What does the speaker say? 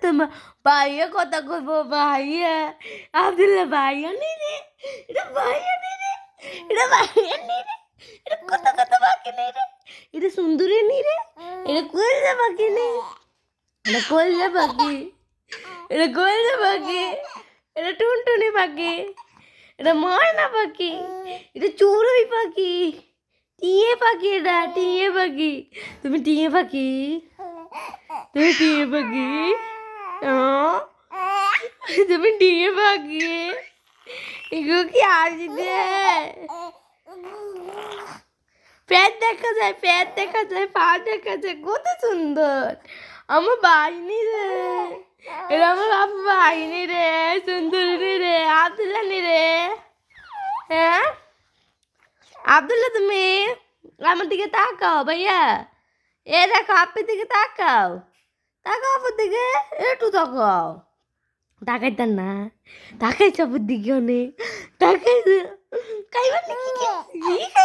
তোমার ভাইয়া কথা কইবো ভাইয়া আব্দুল্লাহ ভাইয়া নেই রে এটা ভাইয়া নেই রে এটা ভাইয়া নেই রে এটা কথা কথা বাকি নেই রে এটা সুন্দরী নেই রে এটা কইলে বাকি নেই এটা কইলে বাকি এটা কইলে বাকি এটা টুনটুনি পাখি এটা ময়না পাখি এটা চড়ুই পাখি টিয়ে পাখি এটা টিয়ে পাখি তুমি টিয়ে পাখি তুমি টিয়ে পাখি তুমি টিয়ে পাখি এগুলো কি আসবে প্যাট দেখা যায় প্যাট দেখা যায় পা দেখা যায় কত সুন্দর আমার বাইনি রে এটা আমার বাপু বাইনি রে সুন্দরী রে আব্দুল্লাহ নি রে হ্যাঁ আব্দুল্লাহ তুমি আমার দিকে তাকাও ভাইয়া এ দেখো আপনার দিকে তাকাও তাকাও আপনার দিকে একটু তাকাও তাকাইতাম না তাকাইছ আপনার দিকে অনেক তাকাই খাইবার নাকি